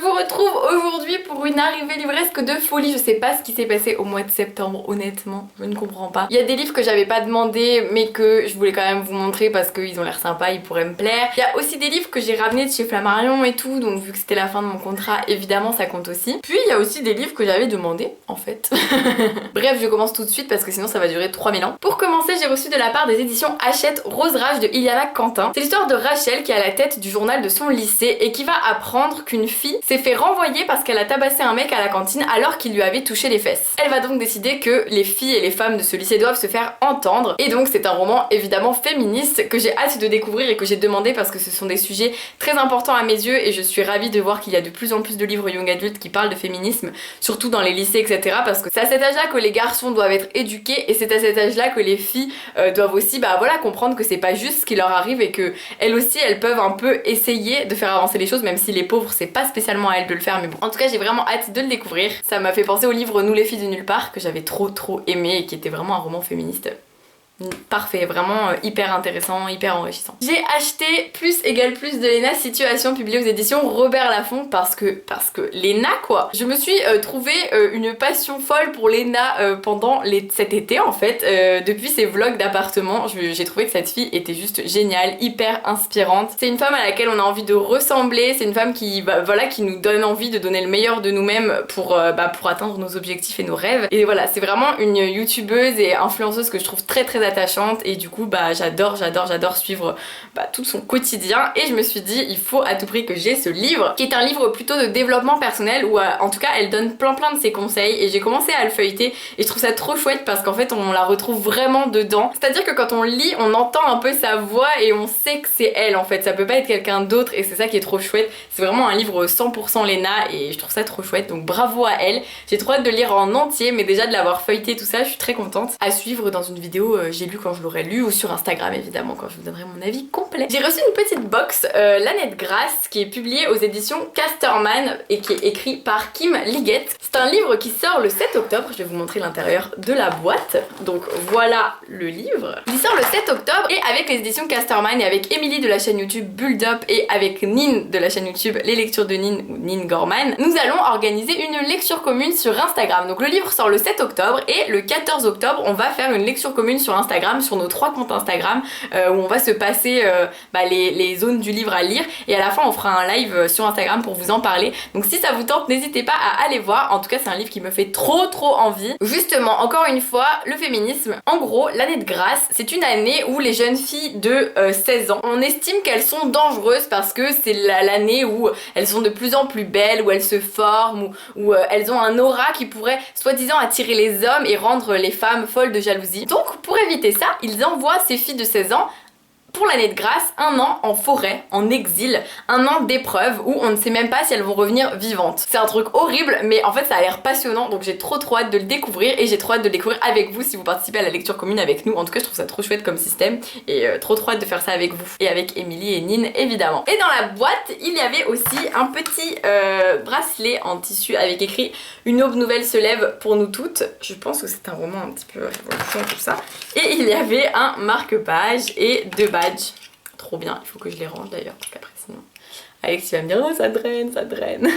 vous retrouve aujourd'hui pour une arrivée livresque de folie. Je sais pas ce qui s'est passé au mois de septembre, honnêtement, je ne comprends pas. Il y a des livres que j'avais pas demandé mais que je voulais quand même vous montrer parce qu'ils ont l'air sympas, ils pourraient me plaire. Il y a aussi des livres que j'ai ramenés de chez Flammarion et tout, donc vu que c'était la fin de mon contrat, évidemment ça compte aussi. Puis il y a aussi des livres que j'avais demandé en fait. Bref, je commence tout de suite parce que sinon ça va durer 3000 ans. Pour commencer, j'ai reçu de la part des éditions Hachette Rose Rage de Iliana Quentin. C'est l'histoire de Rachel qui est à la tête du journal de son lycée et qui va apprendre qu'une fille s'est fait renvoyer parce qu'elle a tabassé un mec à la cantine alors qu'il lui avait touché les fesses. Elle va donc décider que les filles et les femmes de ce lycée doivent se faire entendre, et donc c'est un roman évidemment féministe que j'ai hâte de découvrir et que j'ai demandé parce que ce sont des sujets très importants à mes yeux et je suis ravie de voir qu'il y a de plus en plus de livres young adultes qui parlent de féminisme, surtout dans les lycées, etc. parce que c'est à cet âge-là que les garçons doivent être éduqués et c'est à cet âge-là que les filles doivent aussi voilà, comprendre que c'est pas juste ce qui leur arrive et que elles aussi elles peuvent un peu essayer de faire avancer les choses, même si les pauvres c'est pas spécialement à elles de le faire, mais bon. En tout cas j'ai vraiment hâte de le découvrir. Ça m'a fait penser au livre Nous les filles de nulle part que j'avais trop aimé et qui était vraiment un roman féministe. Parfait, vraiment hyper intéressant, hyper enrichissant. J'ai acheté Plus égale plus de Léna Situation, publié aux éditions Robert Laffont parce que Léna quoi. Je me suis trouvé une passion folle pour Léna pendant cet été en fait, depuis ses vlogs d'appartement. J'ai trouvé que cette fille était juste géniale, hyper inspirante. C'est une femme à laquelle on a envie de ressembler, c'est une femme qui voilà, qui nous donne envie de donner le meilleur de nous-mêmes pour atteindre nos objectifs et nos rêves. Et voilà, c'est vraiment une youtubeuse et influenceuse que je trouve très attachante et du coup j'adore suivre tout son quotidien et je me suis dit il faut à tout prix que j'ai ce livre qui est un livre plutôt de développement personnel où en tout cas elle donne plein de ses conseils et j'ai commencé à le feuilleter et je trouve ça trop chouette parce qu'en fait on la retrouve vraiment dedans, c'est à dire que quand on lit on entend un peu sa voix et on sait que c'est elle en fait, ça peut pas être quelqu'un d'autre et c'est ça qui est trop chouette. C'est vraiment un livre 100% Léna et je trouve ça trop chouette, donc bravo à elle. J'ai trop hâte de le lire en entier mais déjà de l'avoir feuilleté tout ça je suis très contente. À suivre dans une vidéo j'ai lu quand je l'aurai lu ou sur Instagram évidemment quand je vous donnerai mon avis complet. J'ai reçu une petite box L'année de grâce qui est publiée aux éditions Casterman et qui est écrit par Kim Liggett. C'est un livre qui sort le 7 octobre, je vais vous montrer l'intérieur de la boîte. Donc voilà le livre. Il sort le 7 octobre et avec les éditions Casterman et avec Émilie de la chaîne YouTube Build Up et avec Nin de la chaîne YouTube Les Lectures de Nin ou Nin Gorman, nous allons organiser une lecture commune sur Instagram. Donc le livre sort le 7 octobre et le 14 octobre on va faire une lecture commune sur Instagram, sur nos 3 comptes Instagram où on va se passer les zones du livre à lire et à la fin on fera un live sur Instagram pour vous en parler. Donc si ça vous tente n'hésitez pas à aller voir, en tout cas c'est un livre qui me fait trop envie. Justement encore une fois le féminisme, en gros l'année de grâce c'est une année où les jeunes filles de 16 ans on estime qu'elles sont dangereuses parce que c'est l'année où elles sont de plus en plus belles, où elles se forment, où elles ont un aura qui pourrait soi-disant attirer les hommes et rendre les femmes folles de jalousie. Donc pour éviter ça, ils envoient ces filles de 16 ans pour l'année de grâce, un an en forêt, en exil, un an d'épreuve où on ne sait même pas si elles vont revenir vivantes. C'est un truc horrible mais en fait ça a l'air passionnant donc j'ai trop hâte de le découvrir et j'ai trop hâte de le découvrir avec vous si vous participez à la lecture commune avec nous. En tout cas je trouve ça trop chouette comme système et trop hâte de faire ça avec vous et avec Émilie et Nin évidemment. Et dans la boîte il y avait aussi un petit bracelet en tissu avec écrit Une aube nouvelle se lève pour nous toutes. Je pense que c'est un roman un petit peu révolution tout ça. Et il y avait un marque-page et 2 badges. Trop bien, il faut que je les range d'ailleurs parce qu'après sinon Alex il va me dire oh ça draine.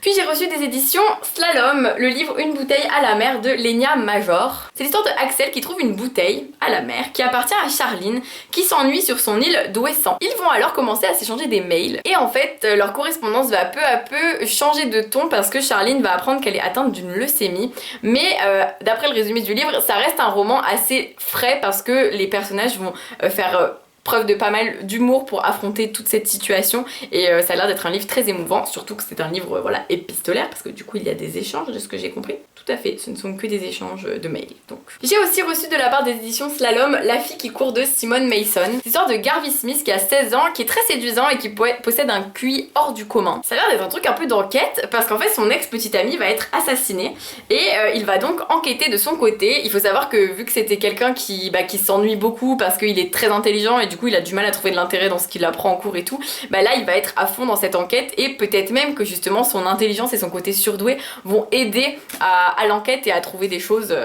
Puis j'ai reçu des éditions Slalom, le livre Une bouteille à la mer de Lénia Major. C'est l'histoire de Axel qui trouve une bouteille à la mer qui appartient à Charline qui s'ennuie sur son île d'Ouessant. Ils vont alors commencer à s'échanger des mails et en fait leur correspondance va peu à peu changer de ton parce que Charline va apprendre qu'elle est atteinte d'une leucémie, mais d'après le résumé du livre ça reste un roman assez frais parce que les personnages vont faire preuve de pas mal d'humour pour affronter toute cette situation et ça a l'air d'être un livre très émouvant, surtout que c'est un livre voilà épistolaire parce que du coup il y a des échanges de ce que j'ai compris. Tout à fait, ce ne sont que des échanges de mails. Donc j'ai aussi reçu de la part des éditions Slalom La fille qui court de Simone Mason. C'est l'histoire de Garvey Smith qui a 16 ans, qui est très séduisant et qui possède un QI hors du commun. Ça a l'air d'être un truc un peu d'enquête parce qu'en fait son ex-petite amie va être assassinée et il va donc enquêter de son côté. Il faut savoir que vu que c'était quelqu'un qui s'ennuie beaucoup parce qu'il est très intelligent et du coup il a du mal à trouver de l'intérêt dans ce qu'il apprend en cours et tout, là il va être à fond dans cette enquête et peut-être même que justement son intelligence et son côté surdoué vont aider à l'enquête et à trouver des choses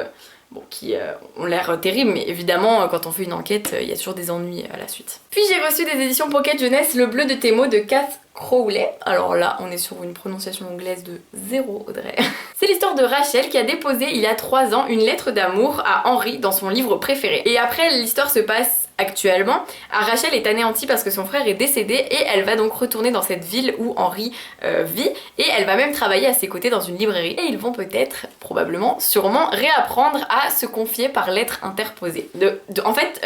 bon, qui ont l'air terribles, mais évidemment quand on fait une enquête, il y a toujours des ennuis à la suite. Puis j'ai reçu des éditions Pocket Jeunesse Le Bleu de tes mots de Kat Crowley. Alors là, on est sur une prononciation anglaise de 0, Audrey. C'est l'histoire de Rachel qui a déposé il y a 3 ans une lettre d'amour à Henry dans son livre préféré. Et après, l'histoire se passe actuellement. Rachel est anéantie parce que son frère est décédé et elle va donc retourner dans cette ville où Henry vit et elle va même travailler à ses côtés dans une librairie et ils vont peut-être, probablement, sûrement réapprendre à se confier par lettre interposée. En fait,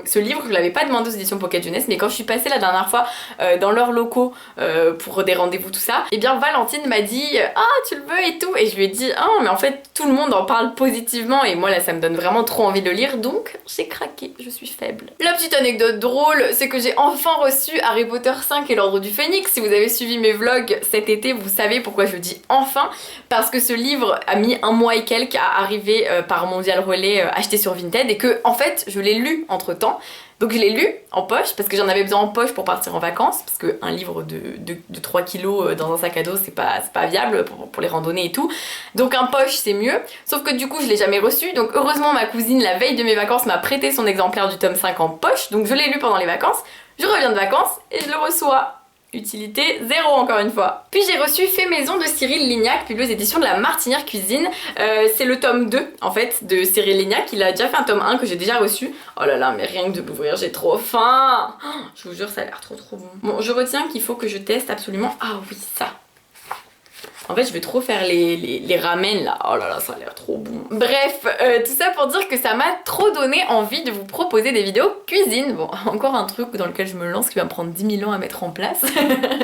ce livre, je l'avais pas demandé aux éditions Pocket Jeunesse, mais quand je suis passée la dernière fois dans leurs locaux pour des rendez-vous tout ça, et bien Valentine m'a dit « Ah, tu le veux et tout » et je lui ai dit « Ah, mais en fait tout le monde en parle positivement et moi là ça me donne vraiment trop envie de le lire, donc j'ai craqué, je suis faible. » La petite anecdote drôle, c'est que j'ai enfin reçu Harry Potter 5 et l'Ordre du Phénix. Si vous avez suivi mes vlogs cet été, vous savez pourquoi je dis enfin, parce que ce livre a mis 1 mois et quelques à arriver par Mondial Relais acheté sur Vinted et que en fait je l'ai lu entre temps. Donc je l'ai lu en poche parce que j'en avais besoin en poche pour partir en vacances parce qu'un livre de 3 kilos dans un sac à dos c'est pas viable pour les randonnées et tout. Donc un poche c'est mieux, sauf que du coup je l'ai jamais reçu, donc heureusement ma cousine la veille de mes vacances m'a prêté son exemplaire du tome 5 en poche, donc je l'ai lu pendant les vacances, je reviens de vacances et je le reçois. Utilité 0 encore une fois. Puis j'ai reçu Fait maison de Cyril Lignac, publié aux éditions de La Martinière Cuisine. C'est le tome 2 en fait de Cyril Lignac, il a déjà fait un tome 1 que j'ai déjà reçu. Oh là là, mais rien que de l'ouvrir j'ai trop faim. Je vous jure ça a l'air trop bon. Bon, je retiens qu'il faut que je teste absolument. Ah oui, ça. En fait je vais trop faire les ramen là, oh là là ça a l'air trop bon. Bref, tout ça pour dire que ça m'a trop donné envie de vous proposer des vidéos cuisine. Bon, encore un truc dans lequel je me lance qui va me prendre 10 000 ans à mettre en place.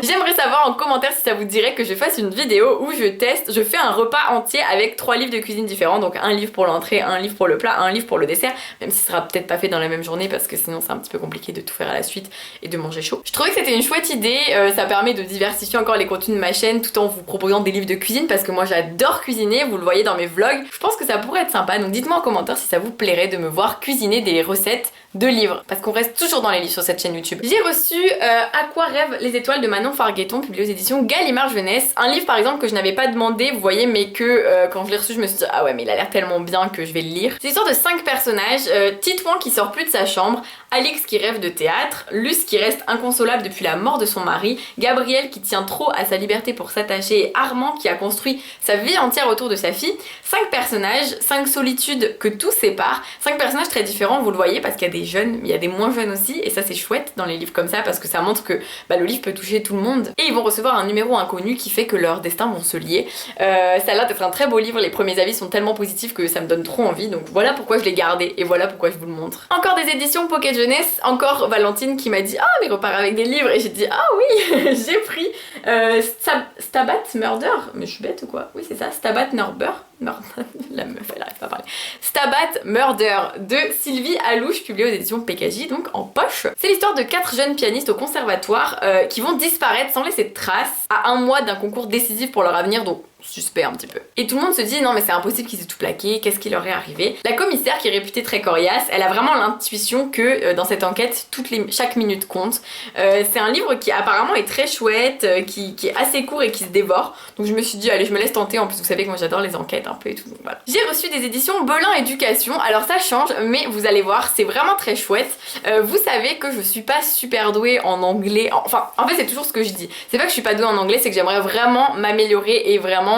J'aimerais savoir en commentaire si ça vous dirait que je fasse une vidéo où je fais un repas entier avec 3 livres de cuisine différents. Donc un livre pour l'entrée, un livre pour le plat, un livre pour le dessert. Même si ce sera peut-être pas fait dans la même journée parce que sinon c'est un petit peu compliqué de tout faire à la suite et de manger chaud. Je trouvais que c'était une chouette idée, ça permet de diversifier encore les contenus de ma chaîne tout en vous proposant des livres de cuisine parce que moi j'adore cuisiner, vous le voyez dans mes vlogs. Je pense que ça pourrait être sympa, donc dites-moi en commentaire si ça vous plairait de me voir cuisiner des recettes de livres, parce qu'on reste toujours dans les livres sur cette chaîne YouTube. J'ai reçu À quoi rêvent les étoiles de Manon Fargueton, publié aux éditions Gallimard Jeunesse. Un livre par exemple que je n'avais pas demandé, vous voyez, mais que quand je l'ai reçu je me suis dit ah ouais mais il a l'air tellement bien que je vais le lire. C'est l'histoire de 5 personnages, Titouan qui sort plus de sa chambre, Alix qui rêve de théâtre, Luce qui reste inconsolable depuis la mort de son mari, Gabriel qui tient trop à sa liberté pour s'attacher et Armand qui a construit sa vie entière autour de sa fille. 5 personnages, 5 solitudes que tout sépare, 5 personnages très différents, vous le voyez, parce qu'il y a des jeunes, mais il y a des moins jeunes aussi, et ça c'est chouette dans les livres comme ça parce que ça montre que le livre peut toucher tout le monde. Et ils vont recevoir un numéro inconnu qui fait que leurs destins vont se lier. Ça a l'air d'être un très beau livre, les premiers avis sont tellement positifs que ça me donne trop envie, donc voilà pourquoi je l'ai gardé et voilà pourquoi je vous le montre. Encore des éditions Pocket Jeunesse, encore Valentine qui m'a dit ah mais repars avec des livres, et j'ai dit ah oui j'ai pris Stabat Murder, mais je suis bête ou quoi? Oui c'est ça, Stabat Murder. La meuf elle arrive pas à parler. Stabat Murder de Sylvie Alouche, publié aux éditions PKJ, donc en poche. C'est l'histoire de 4 jeunes pianistes au conservatoire qui vont disparaître sans laisser de traces à 1 mois d'un concours décisif pour leur avenir, donc suspect un petit peu. Et tout le monde se dit non mais c'est impossible qu'ils aient tout plaqué, qu'est-ce qui leur est arrivé? La commissaire qui est réputée très coriace, elle a vraiment l'intuition que dans cette enquête chaque minute compte. C'est un livre qui apparemment est très chouette, qui est assez court et qui se dévore, donc je me suis dit allez je me laisse tenter, en plus vous savez que moi j'adore les enquêtes un peu et tout, donc voilà. J'ai reçu des éditions Belin Éducation, alors ça change mais vous allez voir c'est vraiment très chouette. Vous savez que je suis pas super douée en anglais, enfin en fait c'est toujours ce que je dis, c'est pas que je suis pas douée en anglais, c'est que j'aimerais vraiment m'améliorer et vraiment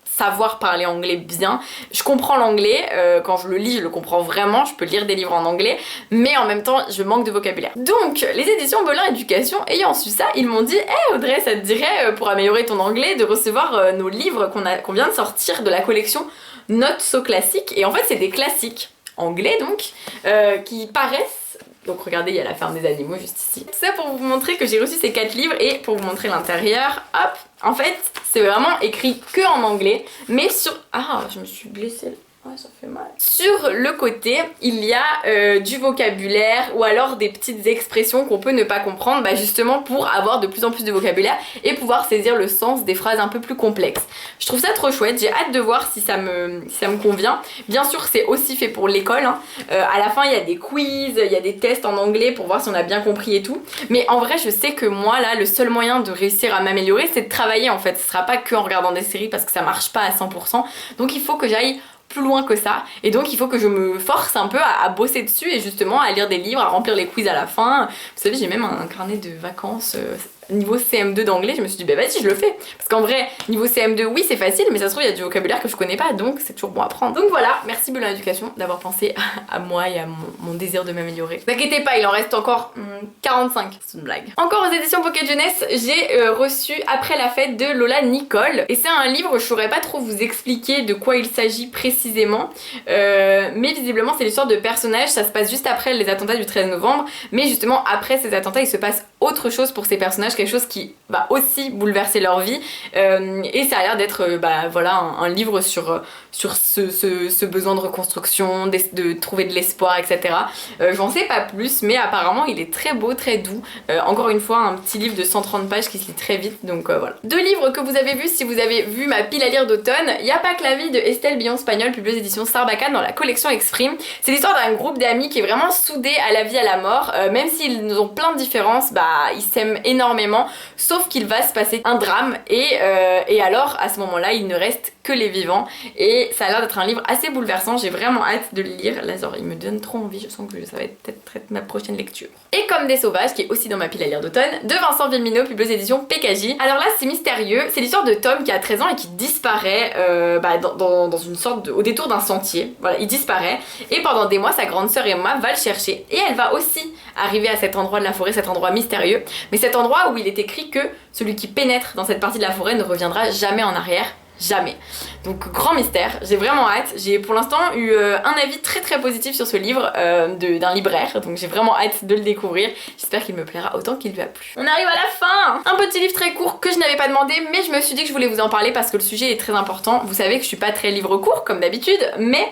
savoir parler anglais bien. Je comprends l'anglais, quand je le lis je le comprends vraiment, je peux lire des livres en anglais, mais en même temps je manque de vocabulaire. Donc les éditions Belin Éducation ayant su ça, ils m'ont dit hey Audrey, ça te dirait pour améliorer ton anglais de recevoir nos livres qu'on vient de sortir de la collection Not So Classique, et en fait c'est des classiques anglais donc qui paraissent. Donc regardez, il y a la ferme des animaux juste ici. Tout ça pour vous montrer que j'ai reçu ces 4 livres et pour vous montrer l'intérieur, hop, en fait c'est vraiment écrit que en anglais, mais sur... Ah, je me suis blessée. Ouais, ça fait mal. Sur le côté, il y a du vocabulaire ou alors des petites expressions qu'on peut ne pas comprendre, justement pour avoir de plus en plus de vocabulaire et pouvoir saisir le sens des phrases un peu plus complexes. Je trouve ça trop chouette, j'ai hâte de voir si ça me convient. Bien sûr, c'est aussi fait pour l'école, hein. À la fin, il y a des quiz, il y a des tests en anglais pour voir si on a bien compris et tout. Mais en vrai, je sais que moi, là, le seul moyen de réussir à m'améliorer, c'est de travailler en fait. Ce sera pas que en regardant des séries parce que ça marche pas à 100%. Donc il faut que j'aille plus loin que ça, et donc il faut que je me force un peu à bosser dessus et justement à lire des livres, à remplir les quiz à la fin. Vous savez, j'ai même un carnet de vacances niveau CM2 d'anglais. Je me suis dit bah vas-y, je le fais, parce qu'en vrai niveau CM2 oui c'est facile, mais ça se trouve il y a du vocabulaire que je connais pas, donc c'est toujours bon à prendre. Donc voilà, merci Belin Éducation d'avoir pensé à moi et à mon désir de m'améliorer. Ne vous inquiétez pas, il en reste encore 45, c'est une blague. Encore aux éditions Pocket Jeunesse, j'ai reçu Après la fête de Lola Nicole, et c'est un livre, je saurais pas trop vous expliquer de quoi il s'agit précisément, mais visiblement c'est l'histoire de personnages. Ça se passe juste après les attentats du 13 novembre, mais justement après ces attentats il se passe autre chose pour ces personnages, quelque chose qui va aussi bouleverser leur vie, et ça a l'air d'être voilà, un livre sur ce besoin de reconstruction, de trouver de l'espoir, etc. J'en sais pas plus, mais apparemment il est très beau, très doux. Encore une fois, un petit livre de 130 pages qui se lit très vite, donc voilà. Deux livres que vous avez vus si vous avez vu ma pile à lire d'automne. Y a pas que la vie de Estelle Billon-Spagnol, publiée aux éditions Sarbacane dans la collection Exprime. C'est l'histoire d'un groupe d'amis qui est vraiment soudé à la vie, à la mort. Même s'ils ont plein de différences, ils s'aiment énormément, sauf qu'il va se passer un drame, et alors à ce moment-là il ne reste que les vivants, et ça a l'air d'être un livre assez bouleversant. J'ai vraiment hâte de le lire. Là il me donne trop envie, je sens que ça va être peut-être ma prochaine lecture. Et Comme des sauvages, qui est aussi dans ma pile à lire d'automne, de Vincent Villeminot, publié aux éditions PKJ. Alors là c'est mystérieux, c'est l'histoire de Tom qui a 13 ans et qui disparaît dans une sorte au détour d'un sentier. Voilà, il disparaît, et pendant des mois sa grande sœur Emma va le chercher, et elle va aussi arriver à cet endroit de la forêt, cet endroit mystérieux, mais cet endroit où il est écrit que celui qui pénètre dans cette partie de la forêt ne reviendra jamais en arrière. Jamais. Donc grand mystère, j'ai vraiment hâte. J'ai pour l'instant eu un avis très très positif sur ce livre d'un libraire, donc j'ai vraiment hâte de le découvrir. J'espère qu'il me plaira autant qu'il lui a plu. On arrive à la fin. Un petit livre très court que je n'avais pas demandé, mais je me suis dit que je voulais vous en parler parce que le sujet est très important. Vous savez que je suis pas très livre court comme d'habitude, mais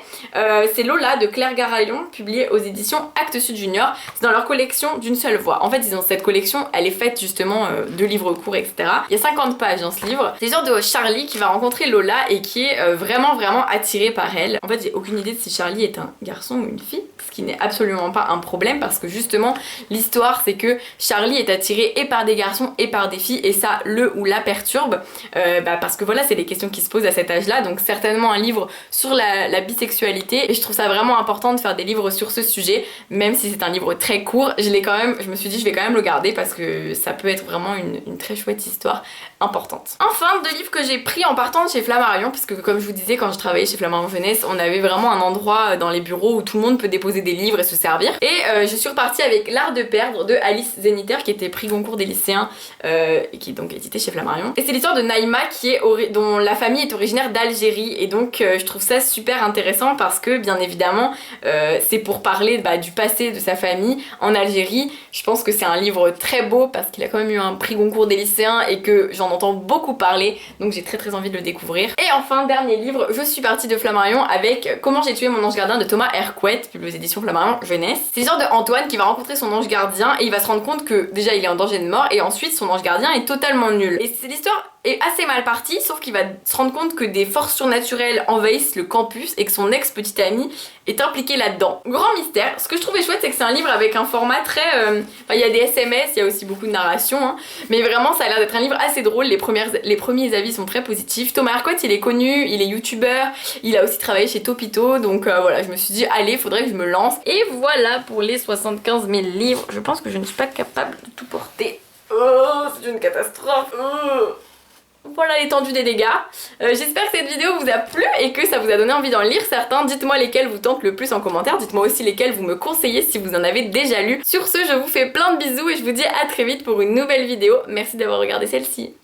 c'est Lola de Claire Garaillon, publiée aux éditions Actes Sud Junior. C'est dans leur collection d'une seule voix. En fait ils ont cette collection, elle est faite justement de livres courts, etc. Il y a 50 pages dans ce livre. C'est l'histoire de Charlie qui va rencontrer Lola et qui est vraiment attiré par elle. En fait j'ai aucune idée de si Charlie est un garçon ou une fille, ce qui n'est absolument pas un problème, parce que justement l'histoire c'est que Charlie est attiré et par des garçons et par des filles, et ça le ou la perturbe, parce que voilà, c'est des questions qui se posent à cet âge là, donc certainement un livre sur la bisexualité, et je trouve ça vraiment important de faire des livres sur ce sujet, même si c'est un livre très court. Je me suis dit je vais quand même le garder parce que ça peut être vraiment une très chouette histoire importante. Enfin, deux livres que j'ai pris en partant de chez Flammarion, puisque comme je vous disais, quand je travaillais chez Flammarion Jeunesse, on avait vraiment un endroit dans les bureaux où tout le monde peut déposer des livres et se servir, et je suis repartie avec L'Art de perdre de Alice Zeniter, qui était prix Goncourt des lycéens, et qui est donc édité chez Flammarion. Et c'est l'histoire de Naïma dont la famille est originaire d'Algérie, et donc je trouve ça super intéressant parce que bien évidemment c'est pour parler du passé de sa famille en Algérie. Je pense que c'est un livre très beau parce qu'il a quand même eu un prix Goncourt des lycéens et que j'en entends beaucoup parler, donc j'ai très envie de le découvrir. Et enfin, dernier livre, je suis partie de Flammarion avec Comment j'ai tué mon ange gardien de Thomas Hercouet, publié aux éditions Flammarion Jeunesse. C'est l'histoire de Antoine qui va rencontrer son ange gardien, et il va se rendre compte que déjà il est en danger de mort, et ensuite son ange gardien est totalement nul. Et c'est l'histoire est assez mal partie, sauf qu'il va se rendre compte que des forces surnaturelles envahissent le campus et que son ex-petite amie est impliquée là-dedans. Grand mystère. Ce que je trouvais chouette, c'est que c'est un livre avec un format très... il y a des SMS, il y a aussi beaucoup de narration, hein, mais vraiment ça a l'air d'être un livre assez drôle. Les premiers avis sont très positifs. Thomas Hercouet, il est connu, il est youtubeur, il a aussi travaillé chez Topito, donc voilà, je me suis dit allez, faudrait que je me lance. Et voilà pour les 75 000 livres. Je pense que je ne suis pas capable de tout porter. Oh, c'est une catastrophe. Voilà l'étendue des dégâts. J'espère que cette vidéo vous a plu et que ça vous a donné envie d'en lire certains. Dites-moi lesquels vous tentent le plus en commentaire. Dites-moi aussi lesquels vous me conseillez si vous en avez déjà lu. Sur ce, je vous fais plein de bisous et je vous dis à très vite pour une nouvelle vidéo. Merci d'avoir regardé celle-ci.